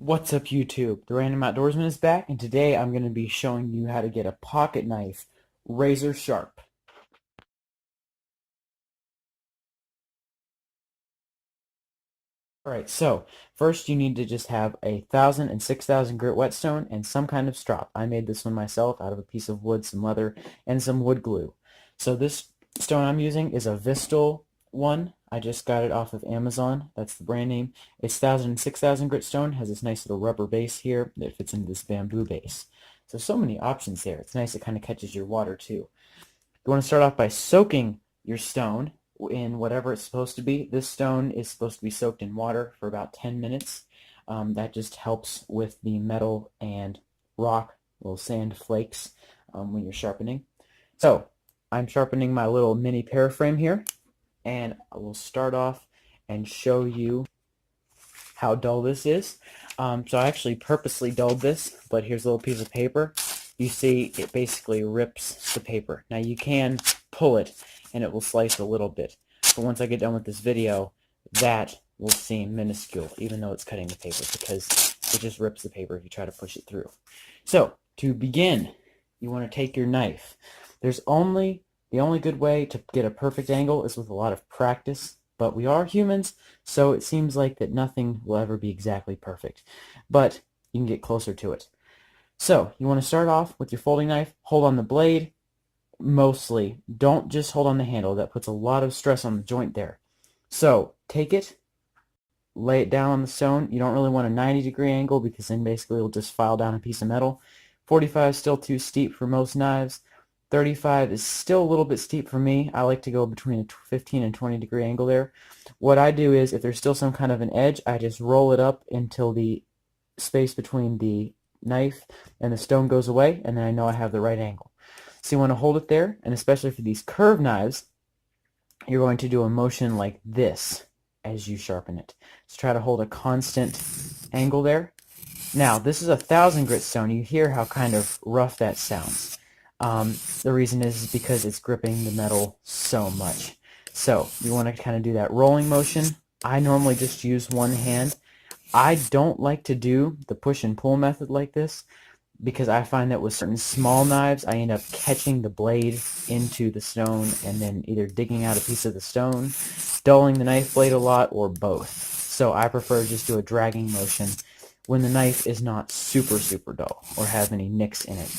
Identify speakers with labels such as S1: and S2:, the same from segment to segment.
S1: What's up, YouTube? The Random Outdoorsman is back, and today I'm going to be showing you how to get a pocket knife razor sharp. Alright, so first you need to just have a 1,000 and 6,000 grit whetstone and some kind of strop. I made this one myself out of a piece of wood, some leather, and some wood glue. So this stone I'm using is a Vistal one. I just got it off of Amazon. That's the brand name. It's 1,000 and 6,000 grit stone. Has this nice little rubber base here that fits into this bamboo base. So many options there. It's nice. It kind of catches your water too. You want to start off by soaking your stone in whatever it's supposed to be. This stone is supposed to be soaked in water for about 10 minutes. That just helps with the metal and rock, little sand flakes when you're sharpening. So I'm sharpening my little mini paraframe here, and I will start off and show you how dull this is. So I actually purposely dulled this, but here's a little piece of paper. You see it basically rips the paper. Now you can pull it and it will slice a little bit, but once I get done with this video, that will seem minuscule even though it's cutting the paper, because it just rips the paper if you try to push it through. So to begin, you want to take your knife. The only good way to get a perfect angle is with a lot of practice, but we are humans, so it seems like that nothing will ever be exactly perfect, but you can get closer to it. So you want to start off with your folding knife, hold on the blade, mostly. Don't just hold on the handle. That puts a lot of stress on the joint there. So take it, lay it down on the stone. You don't really want a 90-degree angle because then basically it'll just file down a piece of metal. 45 is still too steep for most knives. 35 is still a little bit steep for me. I like to go between a 15 and 20-degree angle there. What I do is, if there's still some kind of an edge, I just roll it up until the space between the knife and the stone goes away, and then I know I have the right angle. So you want to hold it there, and especially for these curved knives, you're going to do a motion like this as you sharpen it. So try to hold a constant angle there. Now, this is a 1,000 grit stone. You hear how kind of rough that sounds. The reason is because it's gripping the metal so much. So you want to kind of do that rolling motion. I normally just use one hand. I don't like to do the push and pull method like this because I find that with certain small knives I end up catching the blade into the stone and then either digging out a piece of the stone, dulling the knife blade a lot, or both. So I prefer to just do a dragging motion when the knife is not super dull or have any nicks in it.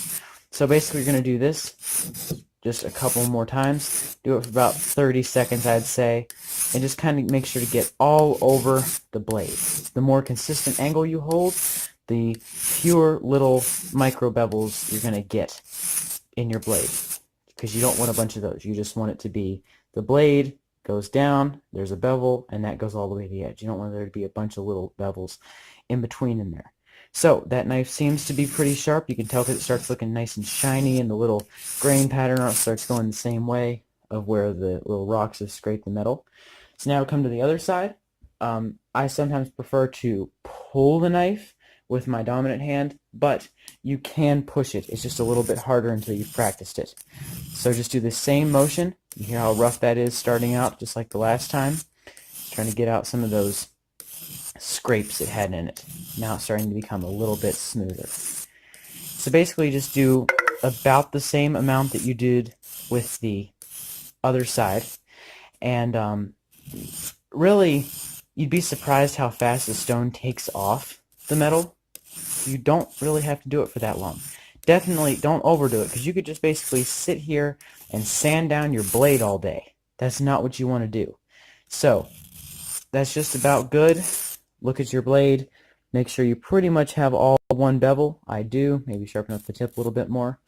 S1: So basically you're going to do this just a couple more times. Do it for about 30 seconds, I'd say, and just kind of make sure to get all over the blade. The more consistent angle you hold, the fewer little micro bevels you're going to get in your blade, because you don't want a bunch of those. You just want it to be the blade goes down, there's a bevel, and that goes all the way to the edge. You don't want there to be a bunch of little bevels in between in there. So that knife seems to be pretty sharp. You can tell because it starts looking nice and shiny, and the little grain pattern starts going the same way of where the little rocks have scraped the metal. So now we come to the other side. I sometimes prefer to pull the knife with my dominant hand, but you can push it. It's just a little bit harder until you've practiced it. So just do the same motion. You hear how rough that is starting out, just like the last time. Trying to get out some of those scrapes it had in it. Now it's starting to become a little bit smoother. So basically just do about the same amount that you did with the other side, and really you'd be surprised how fast the stone takes off the metal. You don't really have to do it for that long. Definitely don't overdo it, because you could just basically sit here and sand down your blade all day. That's not what you want to do. So that's just about good. Look at your blade. Make sure you pretty much have all one bevel. I do. Maybe sharpen up the tip a little bit more.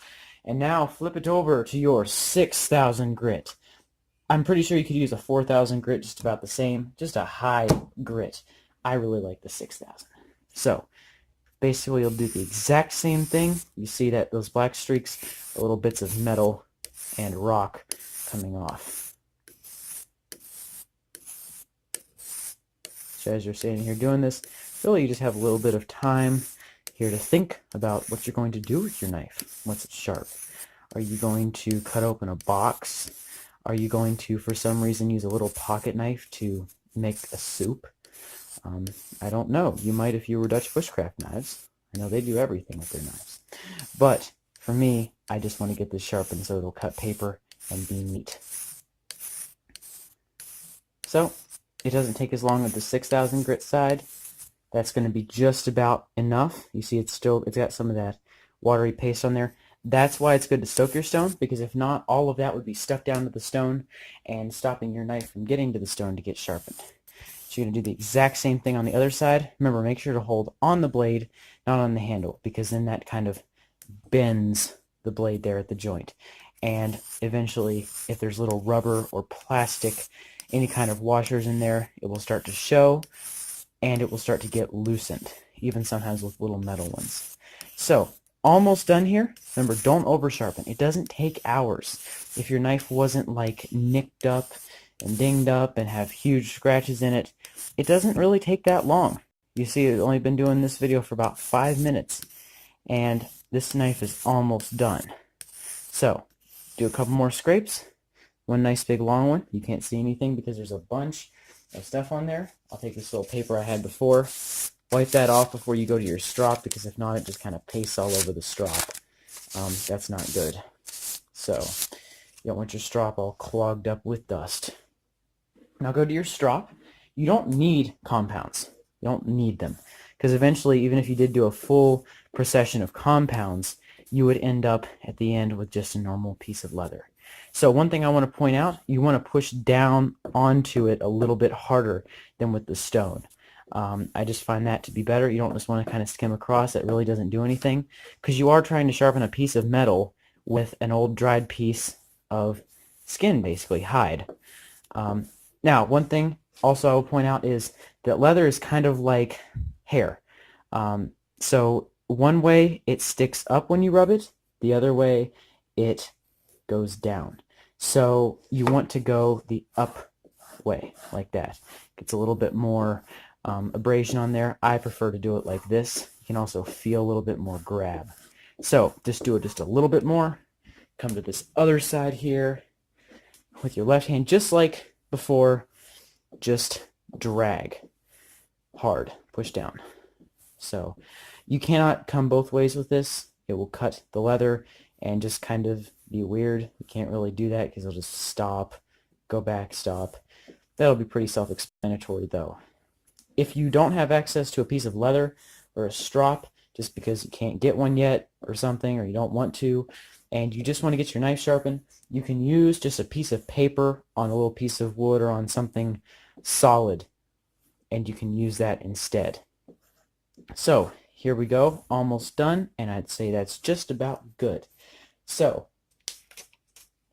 S1: And now flip it over to your 6,000 grit. I'm pretty sure you could use a 4,000 grit, just about the same. Just a high grit. I really like the 6,000. So basically you'll do the exact same thing. You see that those black streaks are little bits of metal and rock coming off. So as you're standing here doing this, really you just have a little bit of time here to think about what you're going to do with your knife once it's sharp. Are you going to cut open a box? Are you going to, for some reason, use a little pocket knife to make a soup? I don't know. You might if you were Dutch bushcraft knives. I know they do everything with their knives. But for me, I just want to get this sharpened so it'll cut paper and be neat. So it doesn't take as long with the 6,000 grit side. That's going to be just about enough. You see it's got some of that watery paste on there. That's why it's good to soak your stone, because if not, all of that would be stuck down to the stone and stopping your knife from getting to the stone to get sharpened. So you're going to do the exact same thing on the other side. Remember, make sure to hold on the blade, not on the handle, because then that kind of bends the blade there at the joint. And eventually, if there's little rubber or plastic, any kind of washers in there, it will start to show, and it will start to get loosened, even sometimes with little metal ones. So, almost done here. Remember, don't over sharpen. It doesn't take hours. If your knife wasn't like nicked up and dinged up and have huge scratches in it, it doesn't really take that long. You see, I've only been doing this video for about 5 minutes, and this knife is almost done. So, do a couple more scrapes. One nice big long one. You can't see anything because there's a bunch of stuff on there. I'll take this little paper I had before. Wipe that off before you go to your strop, because if not, it just kind of pastes all over the strop. That's not good. So, you don't want your strop all clogged up with dust. Now go to your strop. You don't need compounds. You don't need them. Because eventually, even if you did do a full procession of compounds, you would end up at the end with just a normal piece of leather. So one thing I want to point out, you want to push down onto it a little bit harder than with the stone. I just find that to be better. You don't just want to kind of skim across. It really doesn't do anything, because you are trying to sharpen a piece of metal with an old dried piece of skin, basically hide. Now, one thing also I will point out is that leather is kind of like hair. So one way it sticks up when you rub it, the other way it goes down. So you want to go the up way, like that. Gets a little bit more abrasion on there. I prefer to do it like this. You can also feel a little bit more grab. So just do it just a little bit more. Come to this other side here with your left hand, just like before. Just drag hard, push down. So you cannot come both ways with this. It will cut the leather and just kind of be weird. You can't really do that because it'll just stop, go back, stop. That'll be pretty self-explanatory though. If you don't have access to a piece of leather or a strop, just because you can't get one yet or something, or you don't want to, and you just want to get your knife sharpened, you can use just a piece of paper on a little piece of wood or on something solid, and you can use that instead. So here we go, almost done, and I'd say that's just about good. So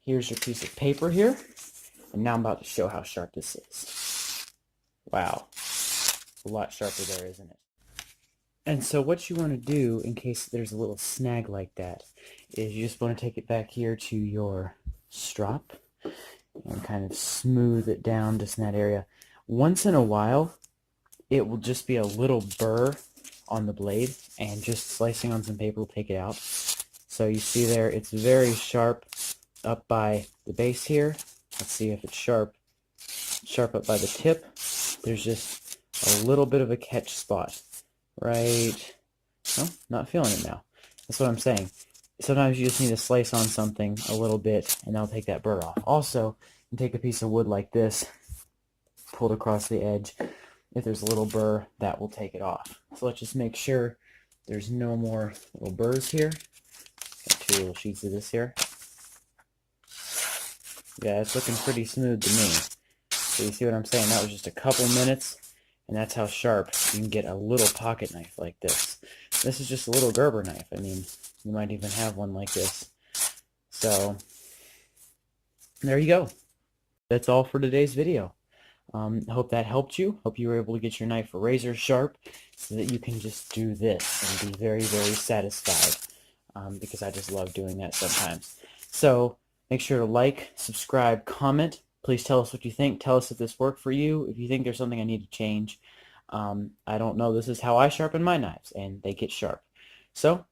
S1: here's your piece of paper here, and now I'm about to show how sharp this is. Wow, a lot sharper there, isn't it? And so what you want to do, in case there's a little snag like that, is you just want to take it back here to your strop and kind of smooth it down just in that area. Once in a while, it will just be a little burr on the blade, and just slicing on some paper will take it out. So you see there, it's very sharp up by the base here. Let's see if it's sharp up by the tip. There's just a little bit of a catch spot. Right, oh, not feeling it now. That's what I'm saying. Sometimes you just need to slice on something a little bit, and that'll take that burr off. Also, you take a piece of wood like this, pull it across the edge. If there's a little burr, that will take it off. So let's just make sure there's no more little burrs here. Got 2 little sheets of this here. Yeah, it's looking pretty smooth to me. So you see what I'm saying? That was just a couple minutes. And that's how sharp you can get a little pocket knife like this. This is just a little Gerber knife. I mean, you might even have one like this. So, there you go. That's all for today's video. I hope that helped you. Hope you were able to get your knife razor sharp so that you can just do this and be very, very satisfied. Because I just love doing that sometimes. So, make sure to like, subscribe, comment. Please tell us what you think. Tell us if this worked for you. If you think there's something I need to change. I don't know. This is how I sharpen my knives, and they get sharp. So,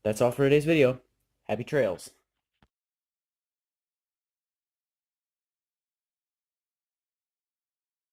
S1: that's all for today's video. Happy trails.